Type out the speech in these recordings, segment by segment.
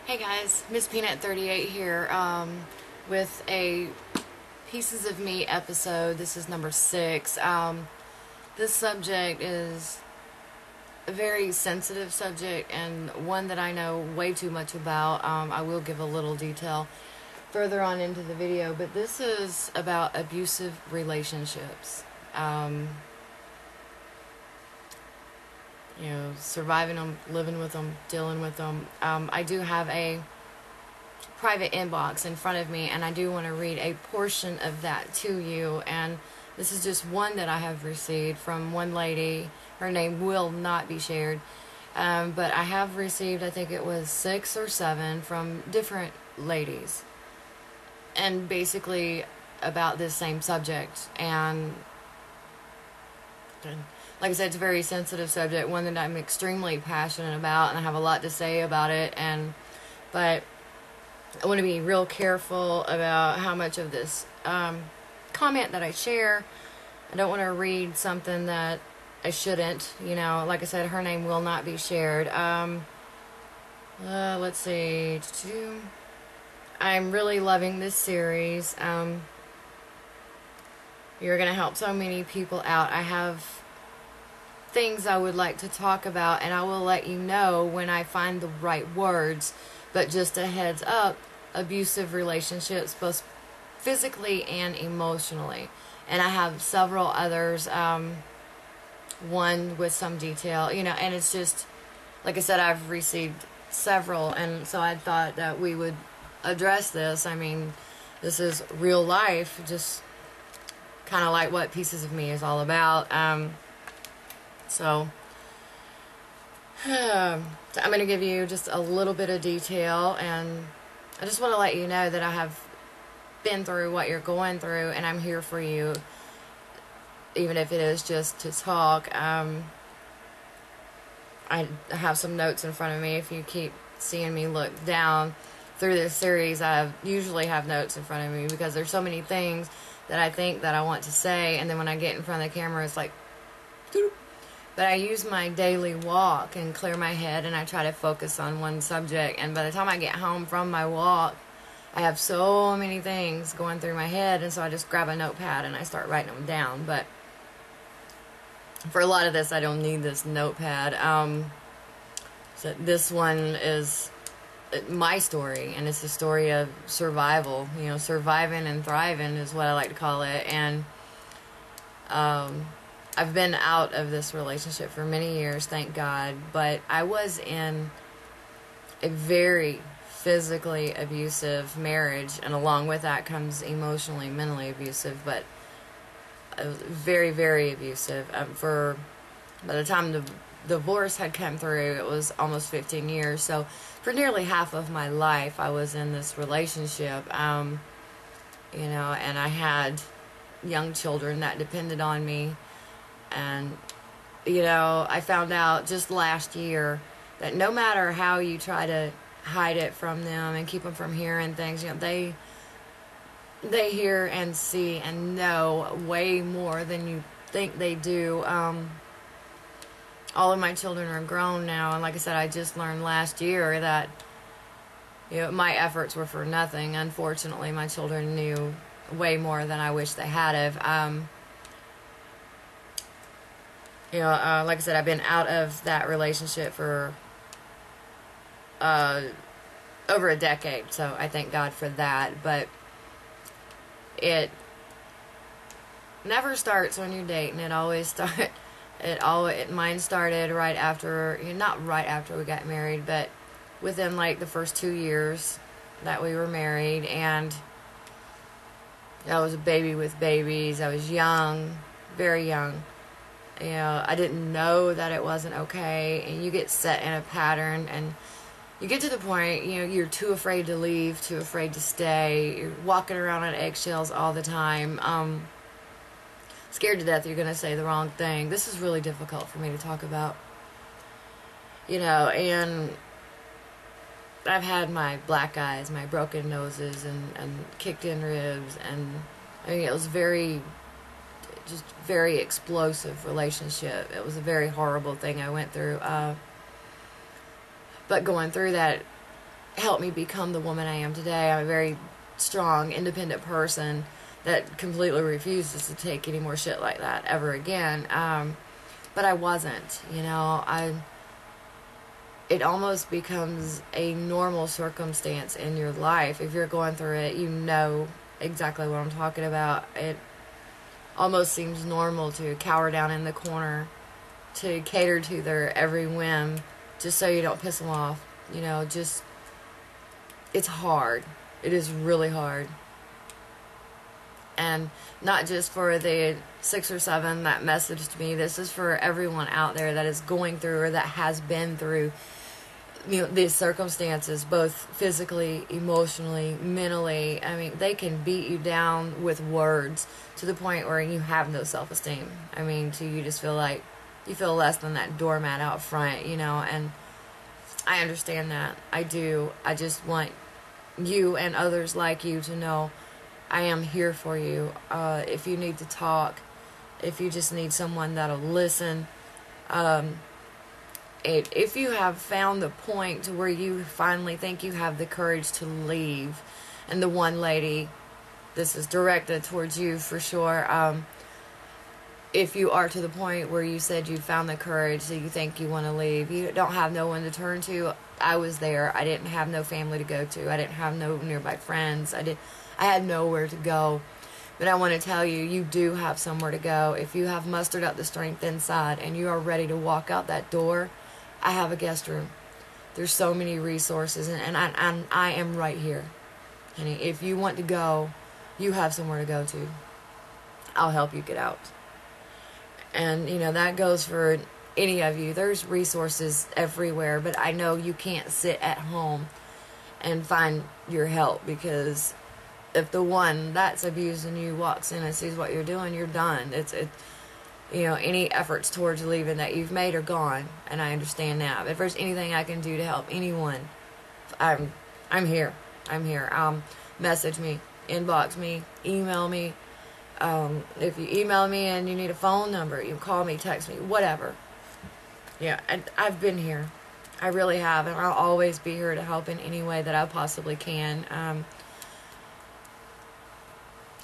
Hey guys, Miss Peanut 38 here with a Pieces of Me episode. This is number 6. This subject is a very sensitive subject and one that I know way too much about. I will give a little detail further on into the video, but this is about abusive relationships. Surviving them, living with them, dealing with them. I do have a private inbox in front of me, and I do want to read a portion of that to you. And this is just one that I have received from one lady. Her name will not be shared. But I have received, I think it was 6 or 7 from different ladies. And basically about this same subject. And like I said, it's a very sensitive subject, one that I'm extremely passionate about, and I have a lot to say about it. But I want to be real careful about how much of this comment that I share. I don't want to read something that I shouldn't. Like I said, her name will not be shared. Let's see. I'm really loving this series. You're going to help so many people out. I have things I would like to talk about, and I will let you know when I find the right words. But just a heads up, abusive relationships, both physically and emotionally. And I have several others, one with some detail, and it's just, like I said, I've received several, and so I thought that we would address this. I mean, this is real life, just kind of like what Pieces of Me is all about. So I'm going to give you just a little bit of detail, and I just want to let you know that I have been through what you're going through, and I'm here for you, even if it is just to talk. I have some notes in front of me. If you keep seeing me look down through this series, I usually have notes in front of me because there's so many things that I think that I want to say, and then when I get in front of the camera, it's like, but I use my daily walk and clear my head, and I try to focus on one subject. And by the time I get home from my walk, I have so many things going through my head, and so I just grab a notepad and I start writing them down. But for a lot of this, I don't need this notepad. So this one is my story, and it's a story of survival. Surviving and thriving is what I like to call it. And I've been out of this relationship for many years, thank God, but I was in a very physically abusive marriage, and along with that comes emotionally, mentally abusive, but very, very abusive. By the time the divorce had come through, it was almost 15 years, so for nearly half of my life, I was in this relationship, and I had young children that depended on me. And, I found out just last year that no matter how you try to hide it from them and keep them from hearing things, they hear and see and know way more than you think they do. All of my children are grown now, and like I said, I just learned last year that, my efforts were for nothing. Unfortunately, my children knew way more than I wish they had of. Like I said, I've been out of that relationship for over a decade, so I thank God for that. But it never starts when you're dating. It always starts. Mine started right after, not right after we got married, but within like the first 2 years that we were married, and I was a baby with babies. I was young, very young. I didn't know that it wasn't okay, and you get set in a pattern, and you get to the point, you're too afraid to leave, too afraid to stay, you're walking around on eggshells all the time, scared to death you're going to say the wrong thing. This is really difficult for me to talk about, and I've had my black eyes, my broken noses, and kicked in ribs, and it was very explosive relationship. It was a very horrible thing I went through. But going through that, helped me become the woman I am today. I'm a very strong, independent person that completely refuses to take any more shit like that ever again. But I wasn't, it almost becomes a normal circumstance in your life. If you're going through it, you know exactly what I'm talking about. It almost seems normal to cower down in the corner, to cater to their every whim, just so you don't piss them off. It's hard. It is really hard. And not just for the 6 or 7 that messaged me. This is for everyone out there that is going through or that has been through these circumstances, both physically, emotionally, mentally. I mean, they can beat you down with words to the point where you have no self-esteem. I mean, you just feel like you feel less than that doormat out front, and I understand that. I do. I just want you and others like you to know I am here for you. If you need to talk, if you just need someone that'll listen, if you have found the point to where you finally think you have the courage to leave, and the one lady, this is directed towards you for sure, if you are to the point where you said you found the courage that you think you want to leave, you don't have no one to turn to. I was there. I didn't have no family to go to. I didn't have no nearby friends. I had nowhere to go. But I want to tell you, you do have somewhere to go. If you have mustered up the strength inside and you are ready to walk out that door, I have a guest room. There's so many resources, and I am right here. And if you want to go, you have somewhere to go to. I'll help you get out. And, that goes for any of you. There's resources everywhere, but I know you can't sit at home and find your help, because if the one that's abusing you walks in and sees what you're doing, you're done. Any efforts towards leaving that you've made are gone, and I understand that. But if there's anything I can do to help anyone, I'm here. I'm here. Message me, inbox me, email me. If you email me and you need a phone number, you call me, text me, whatever. Yeah, I've been here. I really have, and I'll always be here to help in any way that I possibly can.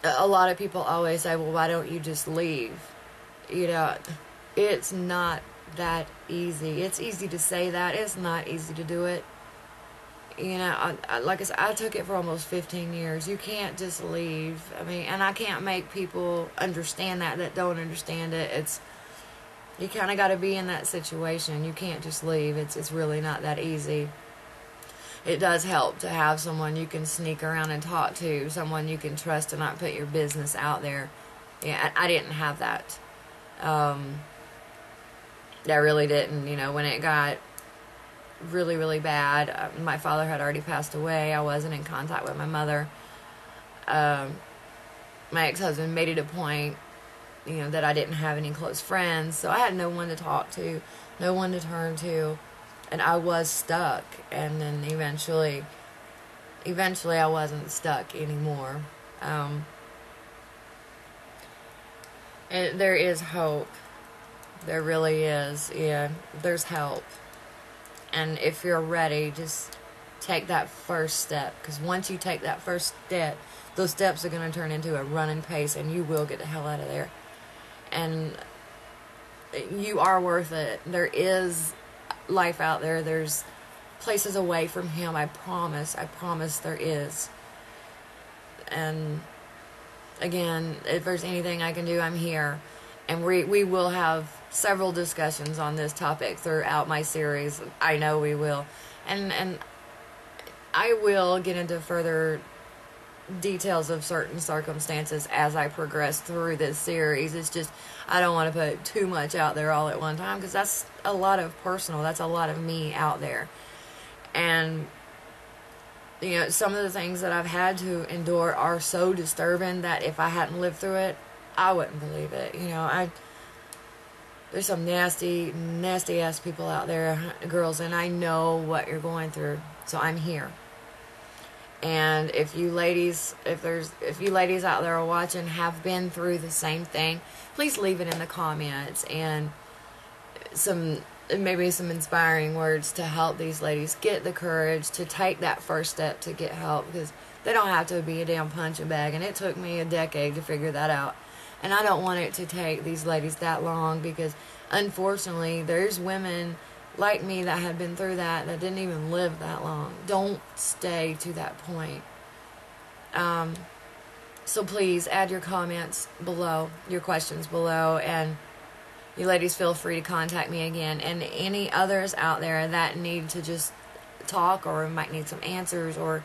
A lot of people always say, well, why don't you just leave? It's not that easy. It's easy to say that. It's not easy to do it. Like I said, I took it for almost 15 years. You can't just leave. I mean, and I can't make people understand that don't understand it. You kind of got to be in that situation. You can't just leave. It's really not that easy. It does help to have someone you can sneak around and talk to, someone you can trust to not put your business out there. Yeah, I didn't have that. I really didn't. When it got really, really bad, my father had already passed away. I wasn't in contact with my mother. My ex-husband made it a point, that I didn't have any close friends, so I had no one to talk to, no one to turn to, and I was stuck. And then eventually I wasn't stuck anymore. And there is hope. There really is. Yeah, there's help. And if you're ready, just take that first step. Because once you take that first step, those steps are going to turn into a running pace, and you will get the hell out of there. And you are worth it. There is life out there. There's places away from him. I promise there is. And again, if there's anything I can do, I'm here. And we will have several discussions on this topic throughout my series. I know we will. And I will get into further details of certain circumstances as I progress through this series. It's just, I don't want to put too much out there all at one time, because that's a lot of personal. That's a lot of me out there. And some of the things that I've had to endure are so disturbing that if I hadn't lived through it, I wouldn't believe it. There's some nasty, nasty ass people out there, girls, and I know what you're going through. So I'm here. And if you ladies out there are watching have been through the same thing, please leave it in the comments, and some maybe some inspiring words to help these ladies get the courage to take that first step to get help, because they don't have to be a damn punching bag, and it took me a decade to figure that out. And I don't want it to take these ladies that long, because unfortunately there's women like me that have been through that didn't even live that long. Don't stay to that point. So please add your comments below, your questions below, and you ladies feel free to contact me again. And any others out there that need to just talk, or might need some answers, or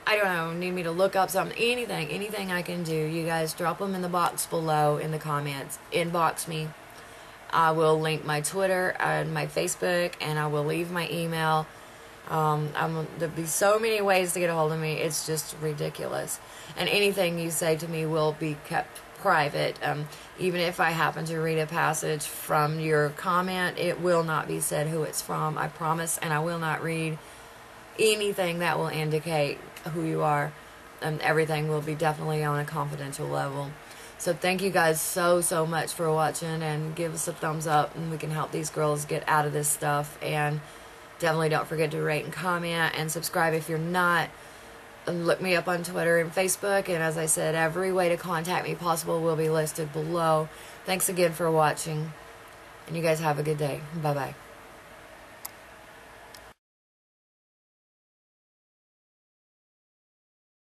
I don't know, need me to look up something, anything I can do, you guys drop them in the box below in the comments. Inbox me. I will link my Twitter and my Facebook, and I will leave my email. There'll be so many ways to get a hold of me. It's just ridiculous. And anything you say to me will be kept private. Even if I happen to read a passage from your comment, it will not be said who it's from, I promise. And I will not read anything that will indicate who you are. Everything will be definitely on a confidential level. So thank you guys so much for watching, and give us a thumbs up, and we can help these girls get out of this stuff. And definitely don't forget to rate and comment and subscribe if you're not. And look me up on Twitter and Facebook, and as I said, every way to contact me possible will be listed below. Thanks again for watching, and you guys have a good day. Bye bye.